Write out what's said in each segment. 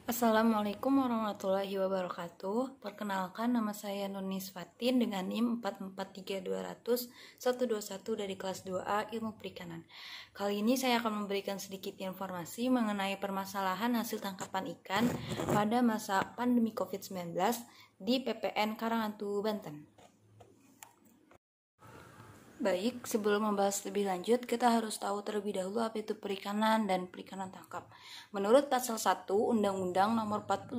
Assalamualaikum warahmatullahi wabarakatuh. Perkenalkan, nama saya Nunis Fatin dengan NIM 443200121 dari kelas 2A Ilmu Perikanan. Kali ini saya akan memberikan sedikit informasi mengenai permasalahan hasil tangkapan ikan pada masa pandemi COVID-19 di PPN Karanghantu, Banten. Baik, sebelum membahas lebih lanjut, kita harus tahu terlebih dahulu apa itu perikanan dan perikanan tangkap. Menurut Pasal 1 Undang-Undang Nomor 45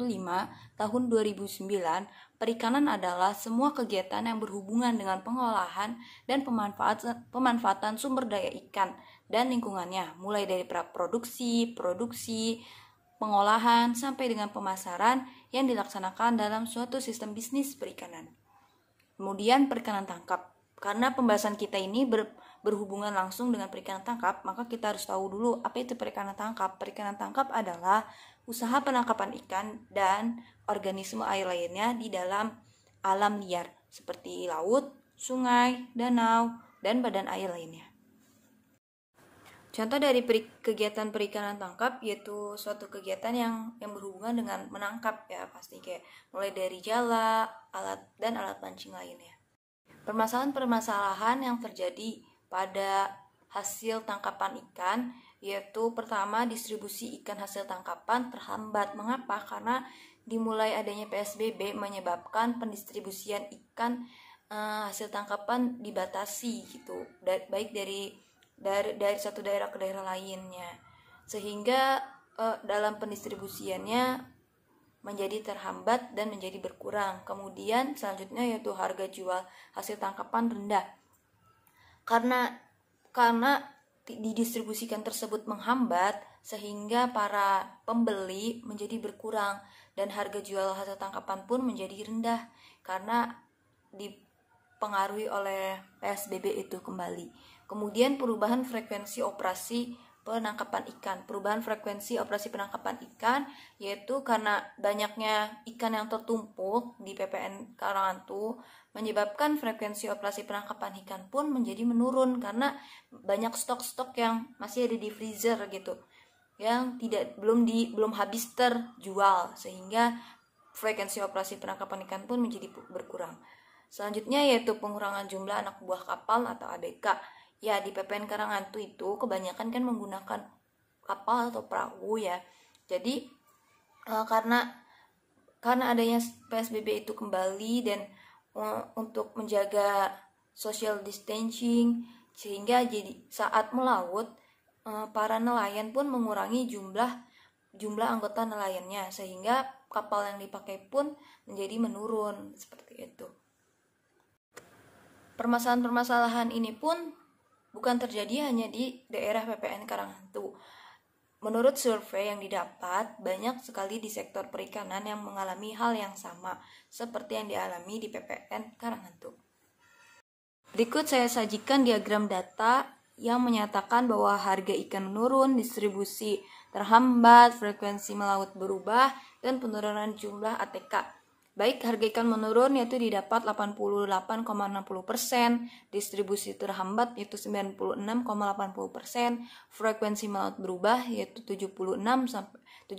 Tahun 2009, perikanan adalah semua kegiatan yang berhubungan dengan pengolahan dan pemanfaatan sumber daya ikan dan lingkungannya, mulai dari produksi, pengolahan, sampai dengan pemasaran yang dilaksanakan dalam suatu sistem bisnis perikanan. Kemudian perikanan tangkap. Karena pembahasan kita ini berhubungan langsung dengan perikanan tangkap, maka kita harus tahu dulu apa itu perikanan tangkap. Perikanan tangkap adalah usaha penangkapan ikan dan organisme air lainnya di dalam alam liar, seperti laut, sungai, danau, dan badan air lainnya. Contoh dari kegiatan perikanan tangkap yaitu suatu kegiatan yang berhubungan dengan menangkap, ya pasti kayak mulai dari jala, alat pancing lainnya. Permasalahan-permasalahan yang terjadi pada hasil tangkapan ikan yaitu pertama, distribusi ikan hasil tangkapan terhambat. Mengapa? Karena dimulai adanya PSBB menyebabkan pendistribusian ikan hasil tangkapan dibatasi gitu, baik dari satu daerah ke daerah lainnya, sehingga dalam pendistribusiannya menjadi terhambat dan menjadi berkurang. Kemudian selanjutnya yaitu harga jual hasil tangkapan rendah. Karena didistribusikan tersebut menghambat sehingga para pembeli menjadi berkurang dan harga jual hasil tangkapan pun menjadi rendah karena dipengaruhi oleh PSBB itu kembali. Kemudian perubahan frekuensi operasi penangkapan ikan. Perubahan frekuensi operasi penangkapan ikan yaitu karena banyaknya ikan yang tertumpuk di PPN Karanghantu menyebabkan frekuensi operasi penangkapan ikan pun menjadi menurun karena banyak stok-stok yang masih ada di freezer gitu, yang belum habis terjual, sehingga frekuensi operasi penangkapan ikan pun menjadi berkurang. Selanjutnya yaitu pengurangan jumlah anak buah kapal atau ABK. Ya, di PPN Karanghantu itu kebanyakan kan menggunakan kapal atau perahu ya. Jadi karena adanya PSBB itu kembali dan untuk menjaga social distancing, sehingga jadi saat melaut para nelayan pun mengurangi jumlah anggota nelayannya, sehingga kapal yang dipakai pun menjadi menurun seperti itu. Permasalahan-permasalahan ini pun bukan terjadi hanya di daerah PPN Karanghantu. Menurut survei yang didapat, banyak sekali di sektor perikanan yang mengalami hal yang sama seperti yang dialami di PPN Karanghantu. Berikut saya sajikan diagram data yang menyatakan bahwa harga ikan menurun, distribusi terhambat, frekuensi melaut berubah, dan penurunan jumlah ATK. Baik, harga ikan menurun yaitu didapat 88,60%, distribusi terhambat yaitu 96,80%, frekuensi melaut berubah yaitu 76,80%,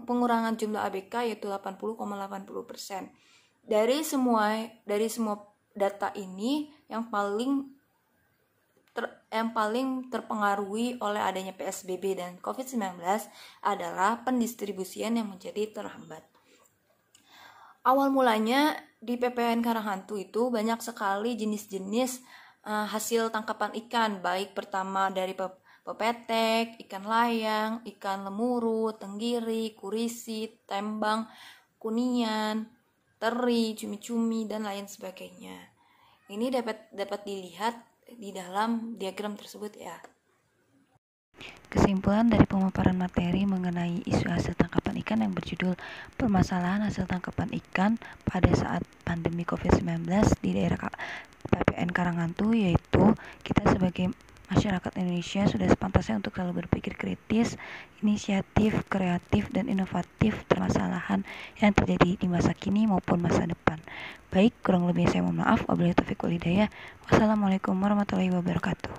pengurangan jumlah ABK yaitu 80,80%. Dari semua data ini yang paling terpengaruhi oleh adanya PSBB dan COVID-19 adalah pendistribusian yang menjadi terhambat. Awal mulanya di PPN Karanghantu itu banyak sekali jenis-jenis hasil tangkapan ikan, baik pertama dari pepetek, ikan layang, ikan lemuru, tenggiri, kurisi, tembang, kunian, teri, cumi-cumi, dan lain sebagainya. Ini dapat dilihat di dalam diagram tersebut ya. Kesimpulan dari pemaparan materi mengenai isu hasil tangkapan ikan yang berjudul Permasalahan Hasil Tangkapan Ikan pada saat pandemi COVID-19 di daerah PPN Karanghantu, yaitu kita sebagai masyarakat Indonesia sudah sepantasnya untuk selalu berpikir kritis, inisiatif, kreatif, dan inovatif permasalahan yang terjadi di masa kini maupun masa depan. Baik, kurang lebih saya mohon maaf. Wabillahi taufiq wal hidayah. Wassalamualaikum warahmatullahi wabarakatuh.